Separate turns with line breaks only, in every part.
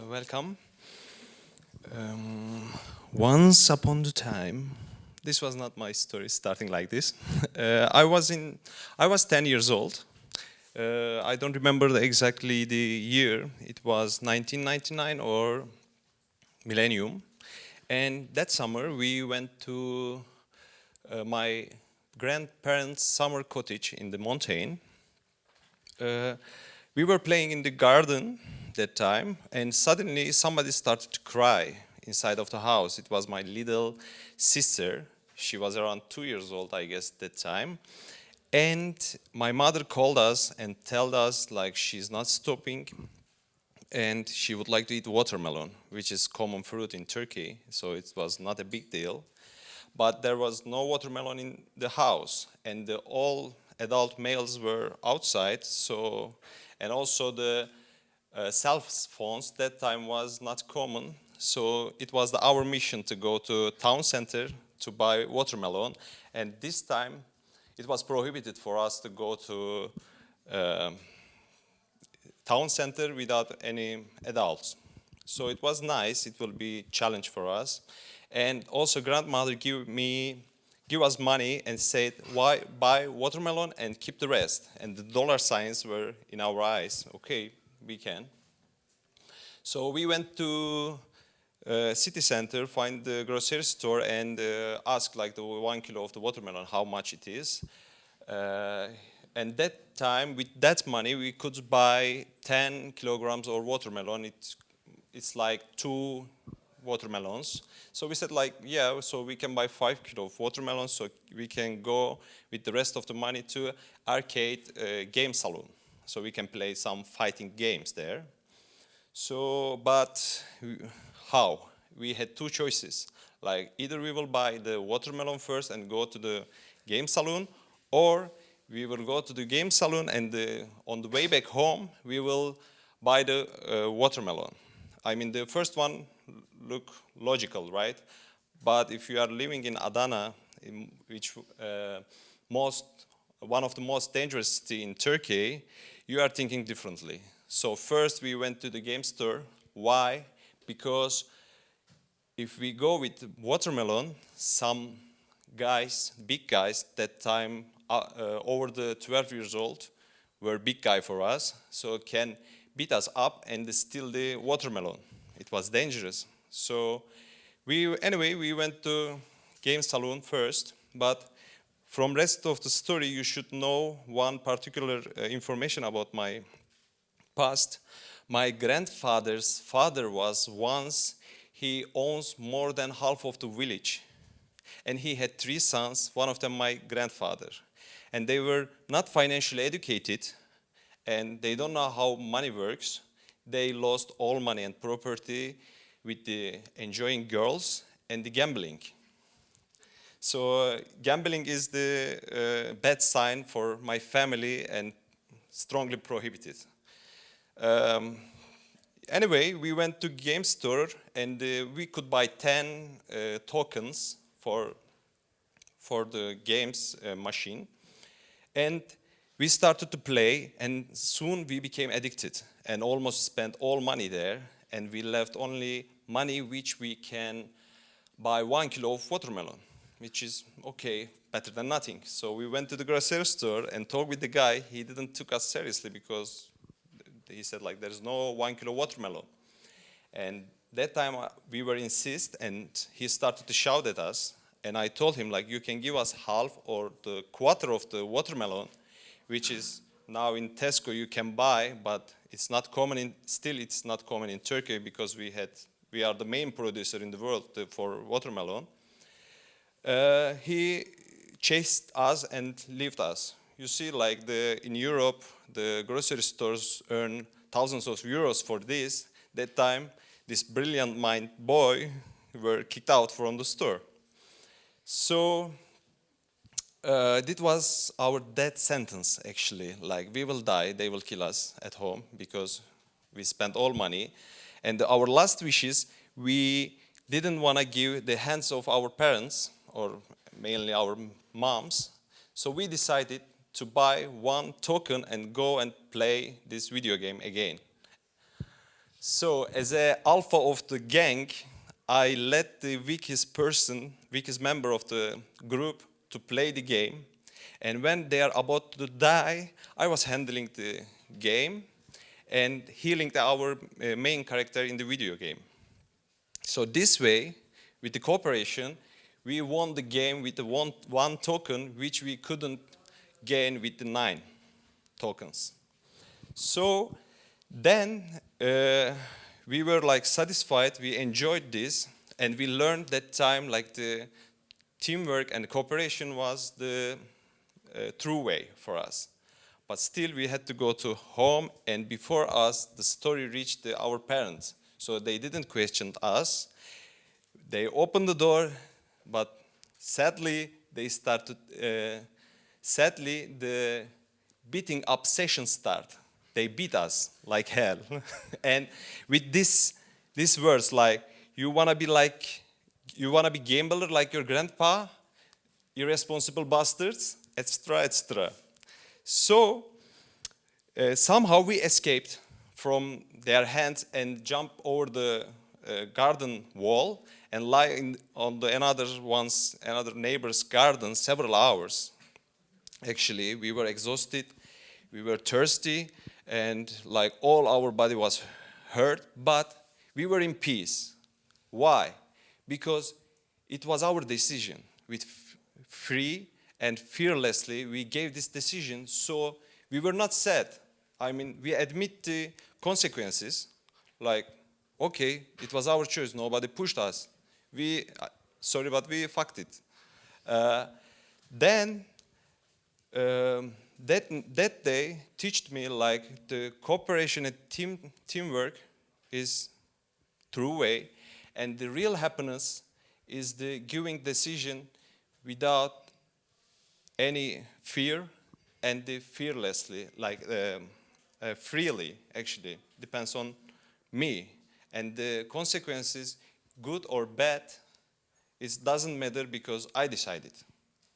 Welcome. Once upon a time, this was not my story starting like this. I was 10 years old. I don't remember exactly the year. It was 1999 or millennium. And that summer we went to my grandparents' summer cottage in the mountain. We were playing in the garden that time, and suddenly somebody started to cry inside of the house. It was my little sister. She was around 2 years old, I guess, that time. And my mother called us and told us like she's not stopping and she would like to eat watermelon, which is common fruit in Turkey, so it was not a big deal. But there was no watermelon in the house, and all adult males were outside, and also the cell phones that time was not common, so it was our mission to go to town center to buy watermelon, and this time it was prohibited for us to go to town center without any adults. So it was nice, it will be a challenge for us. And also grandmother give us money and said, why buy watermelon and keep the rest? And the dollar signs were in our eyes. Okay, we can. So we went to city center, find the grocery store and ask like the 1 kilo of the watermelon, how much it is. And that time, with that money, we could buy 10 kilograms of watermelon. It's like 2 watermelons. So we said like, yeah, so we can buy 5 kilos of watermelons, so we can go with the rest of the money to arcade game saloon. So we can play some fighting games there. So, but how? We had 2 choices. Like either we will buy the watermelon first and go to the game saloon, or we will go to the game saloon and on the way back home, we will buy the watermelon. I mean, the first one look logical, right? But if you are living in Adana, which one of the most dangerous city in Turkey, you are thinking differently. So first we went to the game store. Why? Because if we go with watermelon, some guys, big guys, that time over the 12 years old, were big guy for us, so can beat us up and steal the watermelon. It was dangerous. So we went to game saloon first, but from rest of the story, you should know one particular information about my past. My grandfather's father was once, he owns more than half of the village. And he had 3 sons, one of them my grandfather. And they were not financially educated, and they don't know how money works. They lost all money and property with the enjoying girls and the gambling. So gambling is the bad sign for my family and strongly prohibited. Anyway, we went to game store and we could buy 10 tokens for the games machine. And we started to play, and soon we became addicted and almost spent all money there. And we left only money which we can buy 1 kilo of watermelon, which is okay, better than nothing. So we went to the grocery store and talked with the guy. He didn't take us seriously because he said like, there's no 1 kilo watermelon. And that time we were insist, and he started to shout at us. And I told him like, you can give us half or the quarter of the watermelon, which is now in Tesco you can buy, but it's not common it's not common in Turkey because we are the main producer in the world for watermelon. He chased us and left us. You see, like in Europe, the grocery stores earn thousands of euros for this. That time, this brilliant mind boy were kicked out from the store. So this was our death sentence, actually. Like, we will die, they will kill us at home because we spent all money. And our last wishes, we didn't want to give the hands of our parents, or mainly our moms. So we decided to buy 1 token and go and play this video game again. So, as a alpha of the gang, I let the weakest member of the group to play the game. And when they are about to die, I was handling the game and healing our main character in the video game. So this way, with the cooperation, we won the game with the one token, which we couldn't gain with the 9 tokens. So then we were like satisfied, we enjoyed this, and we learned that time like the teamwork and cooperation was the true way for us. But still we had to go to home, and before us the story reached our parents. So they didn't question us. They opened the door, but sadly they started, the beating up session started. They beat us like hell. And with this words like, you wanna be gambler like your grandpa, irresponsible bastards, etc., etc. So somehow we escaped from their hands and jumped over the garden wall and lie on the another neighbor's garden several hours. Actually, we were exhausted, we were thirsty, and like all our body was hurt, but we were in peace. Why? Because it was our decision. With free and fearlessly, we gave this decision, so we were not sad. I mean, we admit the consequences, like, okay, it was our choice, nobody pushed us. Sorry, but we fucked it. That day taught me like the cooperation and teamwork is true way, and the real happiness is the giving decision without any fear and the fearlessly, like freely. Actually, depends on me, and the consequences, good or bad, it doesn't matter because I decided.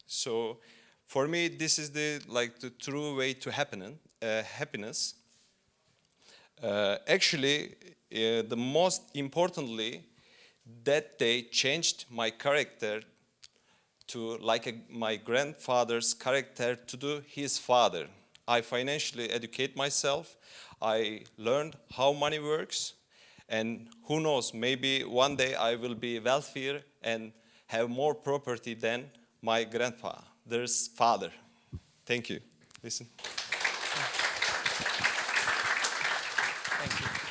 So. For me, this is the true way to happiness. Actually, the most importantly, that day changed my character to my grandfather's character to do his father. I financially educate myself. I learned how money works, and who knows, maybe one day I will be wealthier and have more property than my grandfather. There's father. Thank you. Listen.
Thank you.